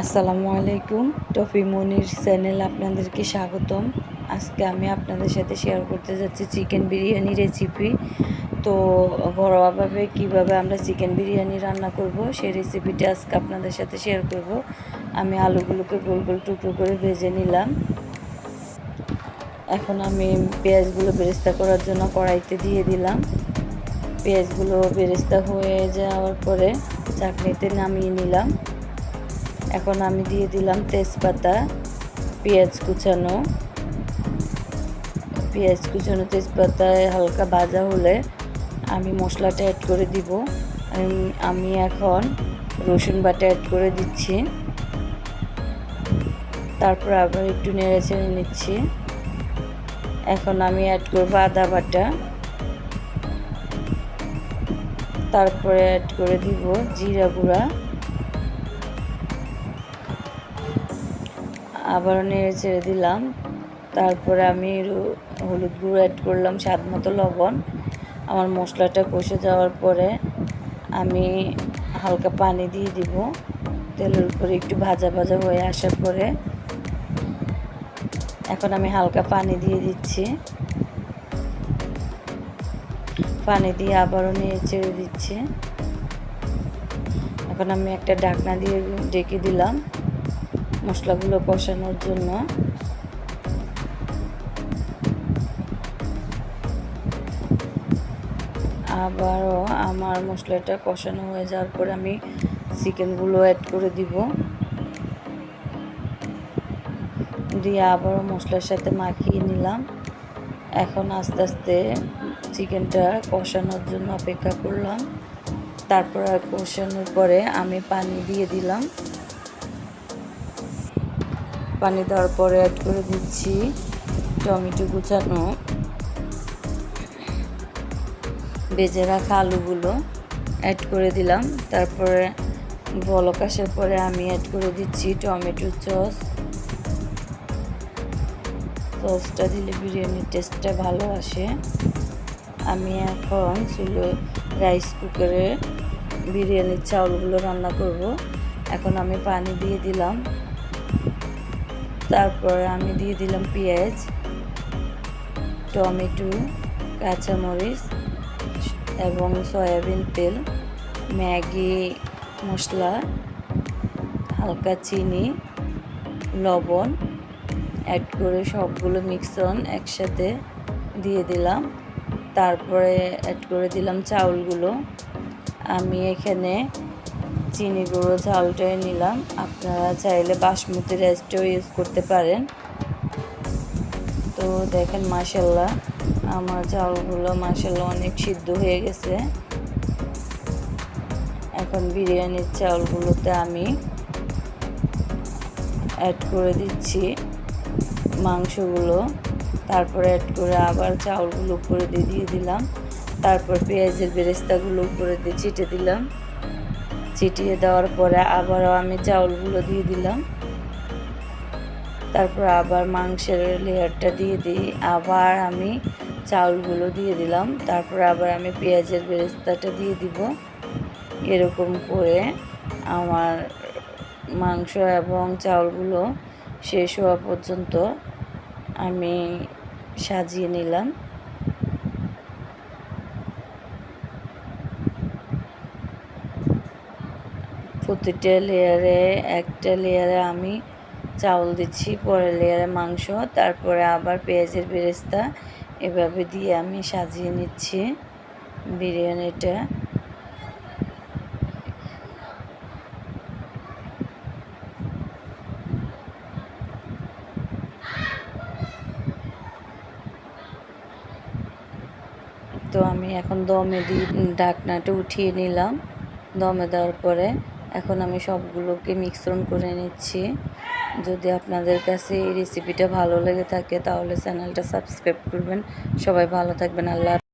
আসসালামু আলাইকুম। টফি মনির চ্যানেল আপনাদেরকে স্বাগতম। আজকে আমি আপনাদের সাথে শেয়ার করতে যাচ্ছি চিকেন বিরিয়ানি রেসিপি। তো ঘরোয়াভাবে কীভাবে আমরা চিকেন বিরিয়ানি রান্না করব সেই রেসিপিটা আজকে আপনাদের সাথে শেয়ার করব। আমি আলুগুলোকে গোল গোল টুকরো করে ভেজে নিলাম। এখন আমি পেঁয়াজগুলো বেরেস্তা করার জন্য কড়াইতে দিয়ে দিলাম। পেঁয়াজগুলো বেরেস্তা হয়ে যাওয়ার পরে চাটনিতে নামিয়ে নিলাম। এখন আমি দিয়ে দিলাম তেজপাতা, পেঁয়াজ কুচানো তেজপাতায় হালকা ভাজা হলে আমি মশলাটা অ্যাড করে দিব। আমি এখন রসুন বাটা অ্যাড করে দিচ্ছি। তারপর আবার একটু নেড়ে চেড়ে নিচ্ছি। এখন আমি অ্যাড করব আদা বাটা। তারপরে অ্যাড করে দিব জিরা গুঁড়া। আবার নেড়ে ছেড়ে দিলাম। তারপরে আমি হলুদ গুঁড়ো অ্যাড করলাম, স্বাদ মতো লবণ। আমার মশলাটা কষে যাওয়ার পরে আমি হালকা পানি দিয়ে দিব। তেলের উপরে একটু ভাজা ভাজা হয়ে আসার পরে এখন আমি হালকা পানি দিয়ে দিচ্ছি। পানি দিয়ে আবারও নেড়ে ছেড়ে দিচ্ছি। এখন আমি একটা ঢাকনা দিয়ে ঢেকে দিলাম মশলাগুলো কষানোর জন্য। আবারও আমার মশলাটা কষানো হয়ে যাওয়ার পরে আমি চিকেনগুলো অ্যাড করে দিব। দিয়ে আবারও মশলার সাথে মাখিয়ে নিলাম। এখন আস্তে আস্তে চিকেনটা কষানোর জন্য অপেক্ষা করলাম। তারপর কষানোর পরে আমি পানি দিয়ে দিলাম। পানি দেওয়ার পরে অ্যাড করে দিচ্ছি টমেটো কুচানো, ভেজে রাখা আলুগুলো অ্যাড করে দিলাম। তারপরে বলক আসার পরে আমি অ্যাড করে দিচ্ছি টমেটো সসটা দিলে বিরিয়ানির টেস্টটা ভালো আসে। আমি এখন রাইস কুকারে বিরিয়ানির চাউলগুলো রান্না করব। এখন আমি পানি দিয়ে দিলাম। তারপরে আমি দিয়ে দিলাম পেঁয়াজ, টমেটো, কাঁচামরিচ এবং সয়াবিন তেল, ম্যাগি মশলা, হালকা চিনি, লবণ অ্যাড করে সবগুলো মিশ্রণ একসাথে দিয়ে দিলাম। তারপরে অ্যাড করে দিলাম চাউলগুলো। আমি এখানে চিনি গুঁড়ো চাউলটাই নিলাম। আপনারা চাইলে বাসমতি রাইসটাও ইউজ করতে পারেন। তো দেখেন মাশাআল্লাহ আমার চাউলগুলো মাশাআল্লাহ অনেক সিদ্ধ হয়ে গেছে। এখন বিরিয়ানির চাউলগুলোতে আমি অ্যাড করে দিচ্ছি মাংসগুলো। তারপরে অ্যাড করে আবার চাউলগুলো উপরে দিয়ে দিলাম। তারপর পেঁয়াজের বেরেস্তাগুলো উপরে দিয়ে ছিটিয়ে দেওয়ার পরে আবারও আমি চাউলগুলো দিয়ে দিলাম। তারপর আবার মাংসের লেয়ারটা দিয়ে আবার আমি চাউলগুলো দিয়ে দিলাম। তারপর আবার আমি পেঁয়াজের বেরেস্তাটা দিয়ে দিব। এরকম করে আমার মাংস এবং চাউলগুলো শেষ হওয়া পর্যন্ত আমি সাজিয়ে নিলাম। প্রতিটা একটা লেয়ারে আমি চাউল দিচ্ছি, পরের লেয়ারে মাংস, তারপরে আবার পেঁয়াজের বেরেস্তা, এভাবে দিয়ে আমি সাজিয়ে নিচ্ছি বিরিয়ানিটা। তো আমি এখন দমে দিয়ে ঢাকনাটা উঠিয়ে নিলাম। দমে দেওয়ার পরে এখন আমি সবগুলোকে মিশ্রণ করে নিচ্ছি। যদি আপনাদের কাছে এই রেসিপিটা ভালো লেগে থাকে তাহলে চ্যানেলটা সাবস্ক্রাইব করবেন। সবাই ভালো থাকবেন। আল্লাহ।